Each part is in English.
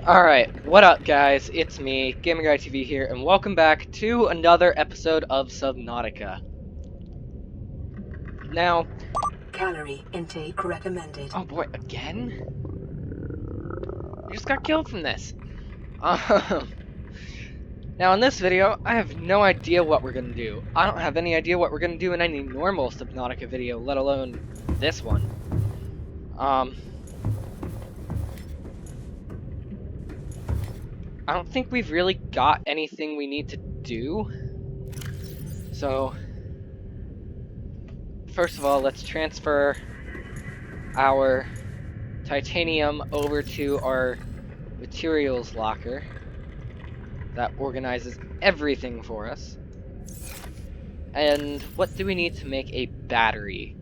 Alright, what up guys? It's me, GamerGuyTV here, and welcome back to another episode of Subnautica. Now... Calorie intake recommended. Oh boy, again? I just got killed from this. Now in this video, I have no idea what we're gonna do. I don't have any idea what we're gonna do in any normal Subnautica video, let alone this one. I don't think we've really got anything we need to do. So, first of all, let's transfer our titanium over to our materials locker that organizes everything for us. And what do we need to make a battery?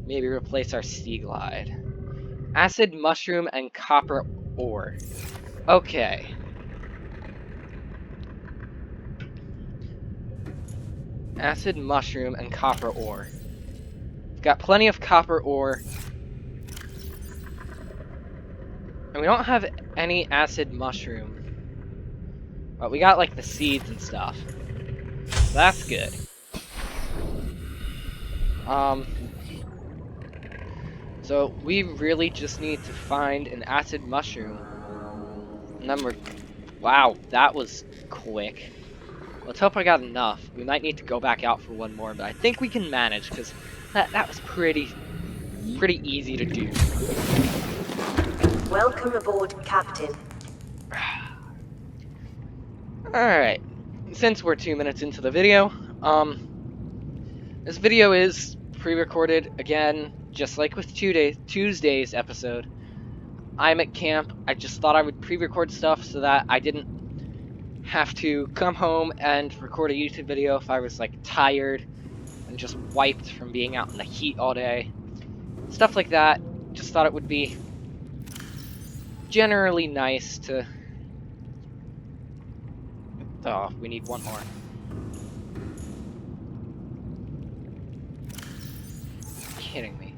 Maybe replace our seaglide. Acid, mushroom, and copper ore. Okay. Acid, mushroom, and copper ore. We've got plenty of copper ore. And we don't have any acid mushroom. But we got like the seeds and stuff. So that's good. So we really just need to find an acid mushroom. And then we're... Wow, that was quick. Let's hope I got enough. We might need to go back out for one more, but I think we can manage, because that was pretty easy to do. Welcome aboard, Captain. Alright, since we're 2 minutes into the video, this video is pre-recorded, again, just like with Tuesday's episode. I'm at camp. I just thought I would pre-record stuff so that I didn't have to come home and record a YouTube video if I was like tired and just wiped from being out in the heat all day. Stuff like that. Just thought it would be generally nice to... Oh, we need one more. You're kidding me.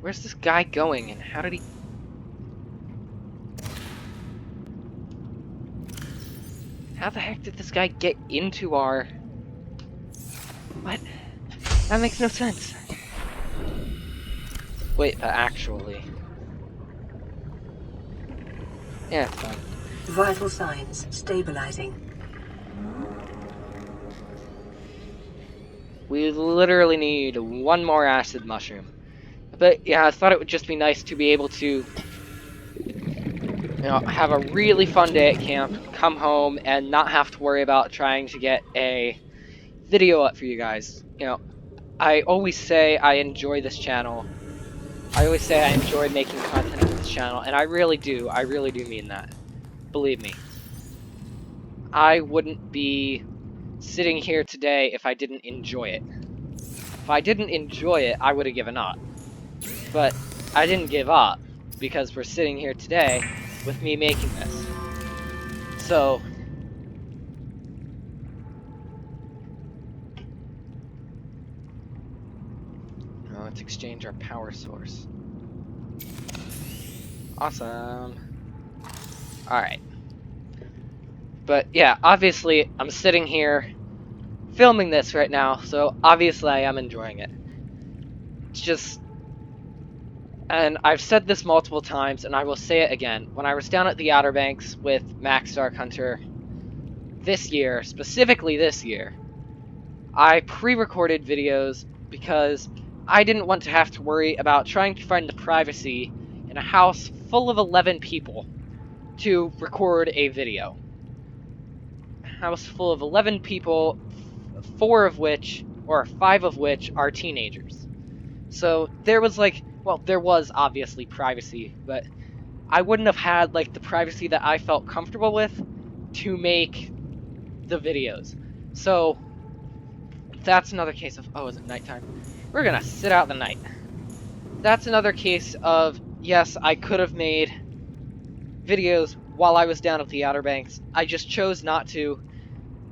Where's this guy going and how did he... How the heck did this guy get into our... What? That makes no sense. Wait, but actually... Yeah, it's fine. Vital signs stabilizing. We literally need one more acid mushroom. But yeah, I thought it would just be nice to be able to... have a really fun day at camp, come home, and not have to worry about trying to get a video up for you guys. I always say I enjoy this channel. I always say I enjoy making content for this channel, and I really do. I really do mean that. Believe me. I wouldn't be sitting here today if I didn't enjoy it. If I didn't enjoy it, I would have given up. But I didn't give up, because we're sitting here today with me making this. So... Now let's exchange our power source. Awesome. Alright. But yeah, obviously I'm sitting here filming this right now, so obviously I am enjoying it. It's just... And I've said this multiple times, and I will say it again. When I was down at the Outer Banks with Max Dark Hunter this year, specifically this year, I pre-recorded videos because I didn't want to have to worry about trying to find the privacy in a house full of 11 people to record a video. A house full of 11 people, 5 of which are teenagers. So there was like... Well, there was obviously privacy, but I wouldn't have had like the privacy that I felt comfortable with to make the videos. So that's another case of, oh, is it nighttime? We're gonna sit out the night. That's another case of, yes, I could have made videos while I was down at the Outer Banks. I just chose not to,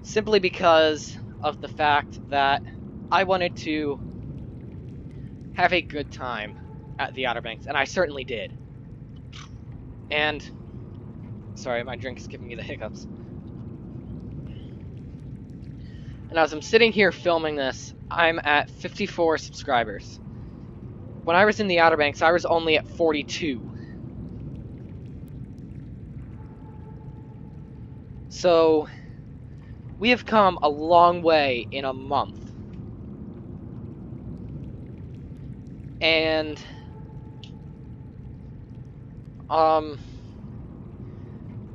simply because of the fact that I wanted to have a good time at the Outer Banks, and I certainly did. And Sorry, my drink is giving me the hiccups. And as I'm sitting here filming this, I'm at 54 subscribers. When I was in the Outer Banks, I was only at 42. So, we have come a long way in a month. And,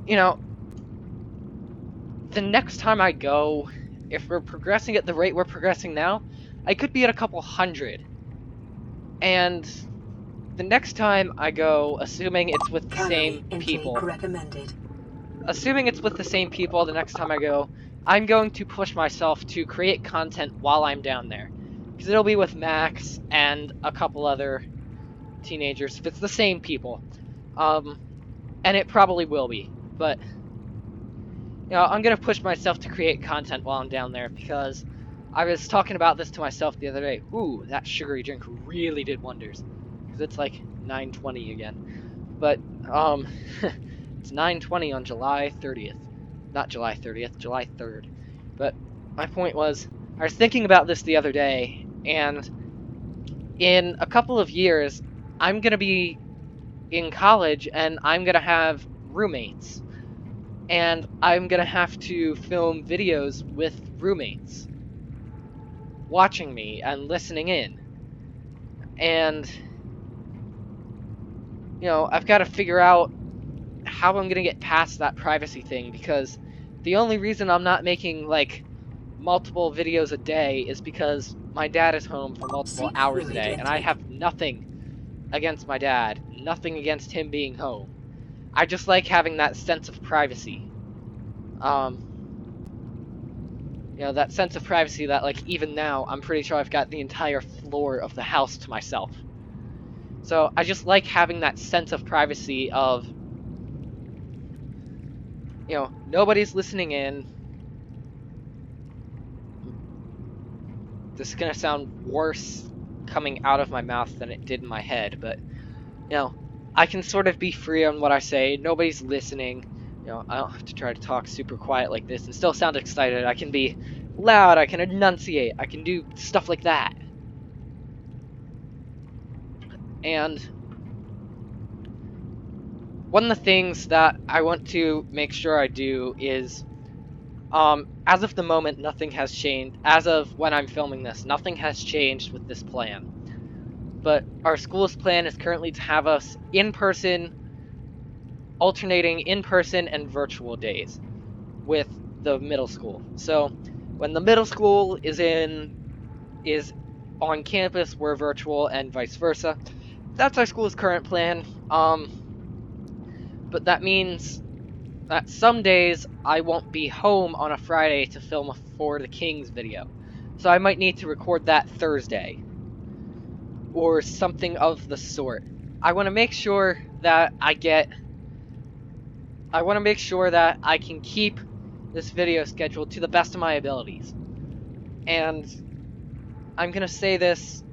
you know, the next time I go, if we're progressing at the rate we're progressing now, I could be at a couple hundred. And the next time I go, assuming it's with the same people, the next time I go, I'm going to push myself to create content while I'm down there. Because it'll be with Max and a couple other teenagers, if it's the same people. And it probably will be, but I'm gonna push myself to create content while I'm down there, because I was talking about this to myself the other day. Ooh, that sugary drink really did wonders, because it's like 9:20 again. But it's 9:20 on July 30th, not July 30th, July 3rd. But my point was, I was thinking about this the other day, and in a couple of years, I'm gonna be in college, and I'm gonna have roommates. And I'm gonna have to film videos with roommates watching me and listening in. And, I've got to figure out how I'm gonna get past that privacy thing, because the only reason I'm not making, like, multiple videos a day is because my dad is home for multiple hours a day, and I have nothing against my dad, nothing against him being home. I just like having that sense of privacy. That sense of privacy that, like, even now, I'm pretty sure I've got the entire floor of the house to myself. So, I just like having that sense of privacy of, nobody's listening in. This is gonna sound worse coming out of my mouth than it did in my head, but, I can sort of be free on what I say. Nobody's listening. I don't have to try to talk super quiet like this and still sound excited. I can be loud, I can enunciate, I can do stuff like that. And one of the things that I want to make sure I do is, as of the moment, nothing has changed. As of when I'm filming this, nothing has changed with this plan. But our school's plan is currently to have us in person, alternating in person and virtual days with the middle school. So when the middle school is on campus, we're virtual, and vice versa. That's our school's current plan. But that means that some days I won't be home on a Friday to film a For the Kings video. So I might need to record that Thursday, or something of the sort. I want to make sure that I can keep this video schedule to the best of my abilities. And I'm gonna say this,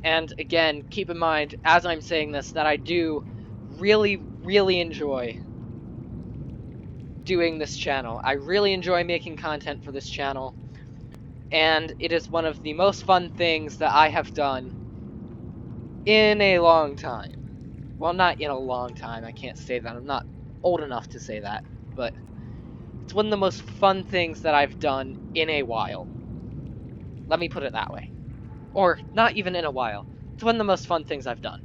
and again, keep in mind, as I'm saying this, that I do really, really enjoy doing this channel. I really enjoy making content for this channel, and it is one of the most fun things that I have done in a long time. Well, not in a long time, I can't say that, I'm not old enough to say that, but it's one of the most fun things that I've done in a while. Let me put it that way. Or, not even in a while. It's one of the most fun things I've done.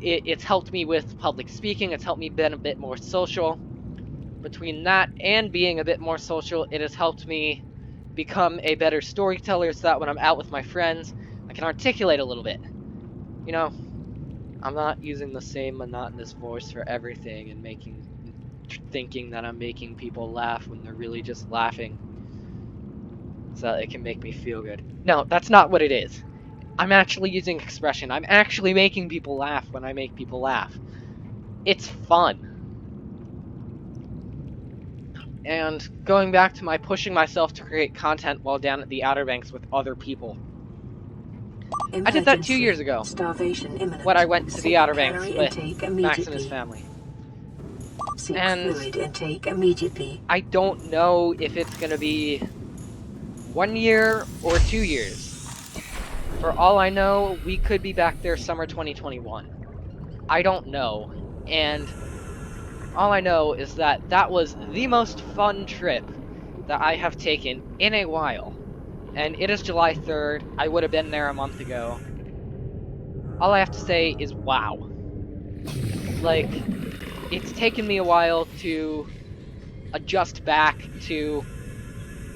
It's helped me with public speaking, it's helped me be a bit more social. Between that and being a bit more social, it has helped me become a better storyteller, so that when I'm out with my friends, I can articulate a little bit. I'm not using the same monotonous voice for everything and thinking that I'm making people laugh when they're really just laughing so that it can make me feel good. No, that's not what it is. I'm actually using expression. I'm actually making people laugh when I make people laugh. It's fun. And going back to my pushing myself to create content while down at the Outer Banks with other people. I did that 2 years ago, Starvation imminent. when I went to the Outer Banks with Max and his family. Seek And fluid intake immediately. I don't know if it's going to be 1 year or 2 years. For all I know, we could be back there summer 2021. I don't know. And all I know is that that was the most fun trip that I have taken in a while. And it is July 3rd. I would have been there a month ago. All I have to say is wow. Like, it's taken me a while to adjust back to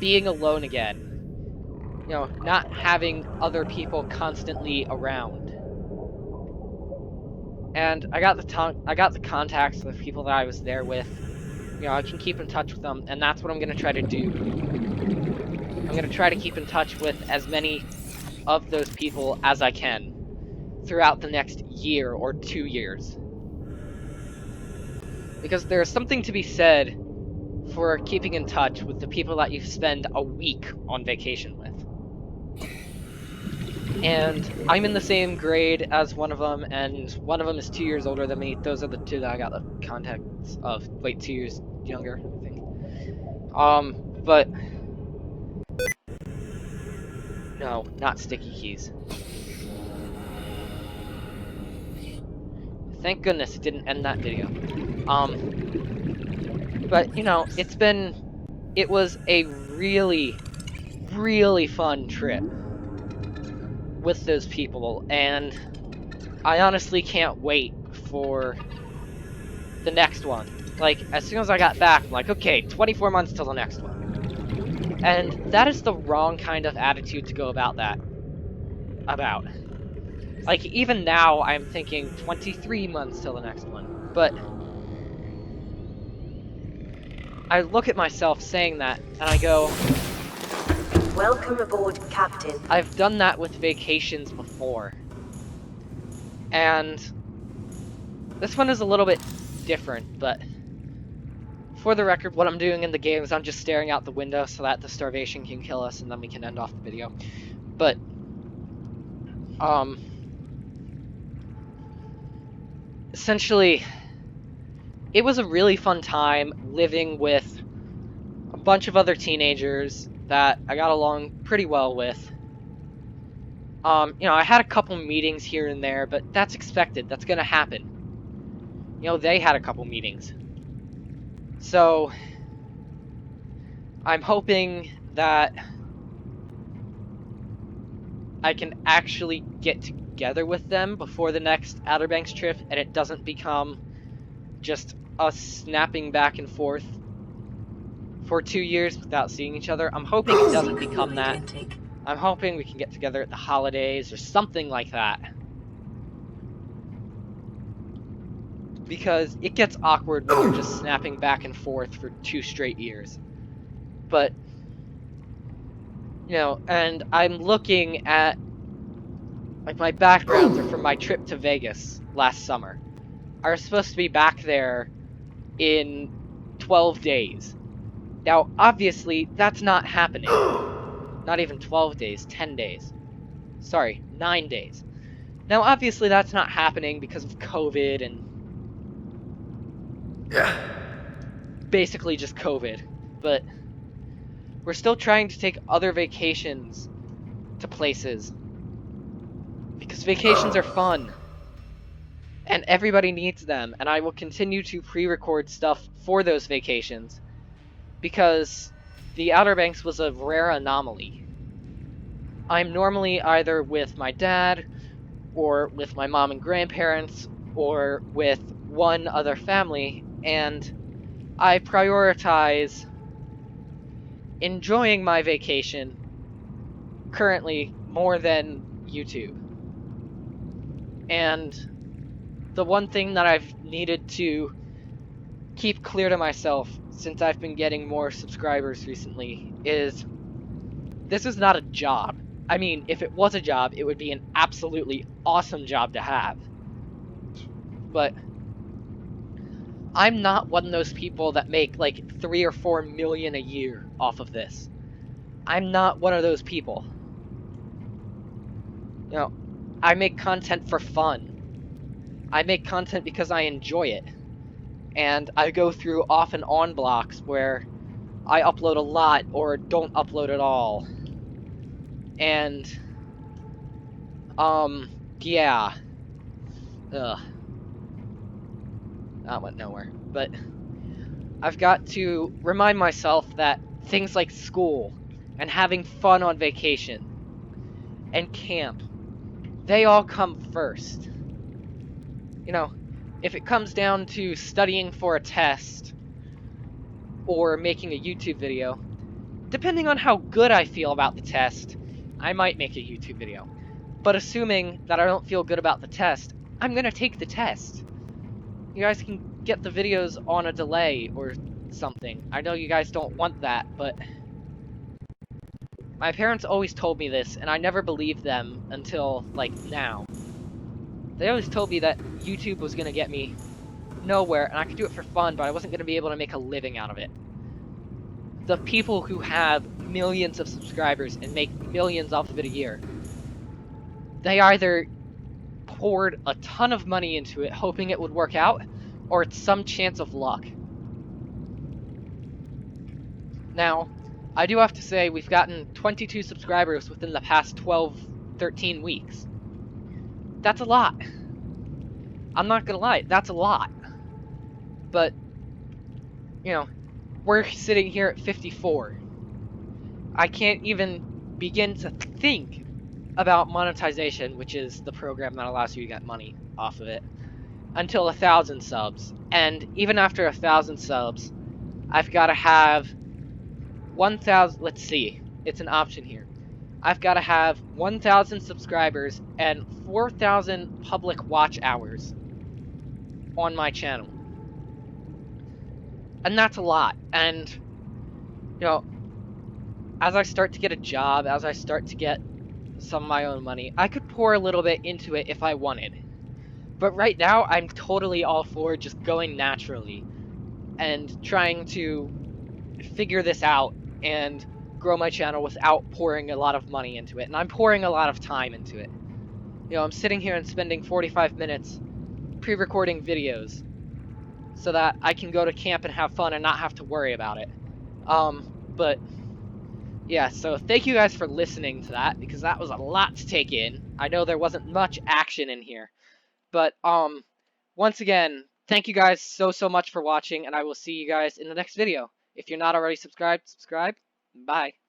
being alone again. You know, not having other people constantly around. And I got the contacts of the people that I was there with. You know, I can keep in touch with them, and that's what I'm gonna try to do. I'm gonna try to keep in touch with as many of those people as I can throughout the next year or 2 years. Because there's something to be said for keeping in touch with the people that you spend a week on vacation with. And I'm in the same grade as one of them, and one of them is 2 years older than me. Those are the two that I got the contacts of. Wait, 2 years younger, I think. But no, not sticky keys. Thank goodness it didn't end that video. But you know, it was a really, really fun trip with those people, and I honestly can't wait for the next one. Like, as soon as I got back, I'm like, okay, 24 months till the next one. And that is the wrong kind of attitude to go about that. Like, even now, I'm thinking 23 months till the next one. But I look at myself saying that, and I go, Welcome aboard, Captain. I've done that with vacations before. And this one is a little bit different, but for the record, what I'm doing in the game is I'm just staring out the window so that the starvation can kill us and then we can end off the video. But, essentially, it was a really fun time living with a bunch of other teenagers that I got along pretty well with. You know, I had a couple meetings here and there, but that's expected. That's gonna happen. You know, they had a couple meetings. So, I'm hoping that I can actually get together with them before the next Outer Banks trip, and it doesn't become just us snapping back and forth for 2 years without seeing each other. I'm hoping it doesn't become that. I'm hoping we can get together at the holidays or something like that. Because it gets awkward when you're just snapping back and forth for 2 straight years. But, you know, and I'm looking at, like, my backgrounds are from my trip to Vegas last summer. I was supposed to be back there in 12 days. Now, obviously, that's not happening. Not even 12 days, 10 days. Sorry, 9 days. Now, obviously, that's not happening because of COVID and basically just COVID. But we're still trying to take other vacations to places. Because vacations are fun. And everybody needs them. And I will continue to pre-record stuff for those vacations. Because the Outer Banks was a rare anomaly. I'm normally either with my dad, or with my mom and grandparents, or with one other family, and I prioritize enjoying my vacation currently more than YouTube. And the one thing that I've needed to keep clear to myself since I've been getting more subscribers recently is this is not a job. I mean, if it was a job, it would be an absolutely awesome job to have. But I'm not one of those people that make like 3 or 4 million a year off of this. I'm not one of those people. You know, I make content for fun. I make content because I enjoy it. and I go through off and on blocks where I upload a lot or don't upload at all. And, yeah. Ugh. That went nowhere. But I've got to remind myself that things like school and having fun on vacation and camp, they all come first. You know, if it comes down to studying for a test or making a YouTube video, depending on how good I feel about the test, I might make a YouTube video. But assuming that I don't feel good about the test, I'm gonna take the test. You guys can get the videos on a delay or something. I know you guys don't want that, but my parents always told me this, and I never believed them until, like, now. They always told me that YouTube was gonna get me nowhere, and I could do it for fun, but I wasn't gonna be able to make a living out of it. The people who have millions of subscribers and make millions off of it a year, they either poured a ton of money into it hoping it would work out, or it's some chance of luck. Now, I do have to say we've gotten 22 subscribers within the past 12, 13 weeks. That's a lot. I'm not gonna lie, that's a lot. But, you know, we're sitting here at 54. I can't even begin to think about monetization, which is the program that allows you to get money off of it, until 1,000 subs. And even after 1,000 subs, I've got to have 1,000. Let's see, it's an option here. I've got to have 1,000 subscribers and 4,000 public watch hours on my channel. And that's a lot. And, you know, as I start to get a job, as I start to get some of my own money, I could pour a little bit into it if I wanted. But right now, I'm totally all for just going naturally and trying to figure this out and grow my channel without pouring a lot of money into it. And I'm pouring a lot of time into it. You know, I'm sitting here and spending 45 minutes pre-recording videos so that I can go to camp and have fun and not have to worry about it. But yeah, so thank you guys for listening to that, because that was a lot to take in. I know there wasn't much action in here. But, once again, thank you guys so much for watching, and I will see you guys in the next video. If you're not already subscribed, subscribe. Bye.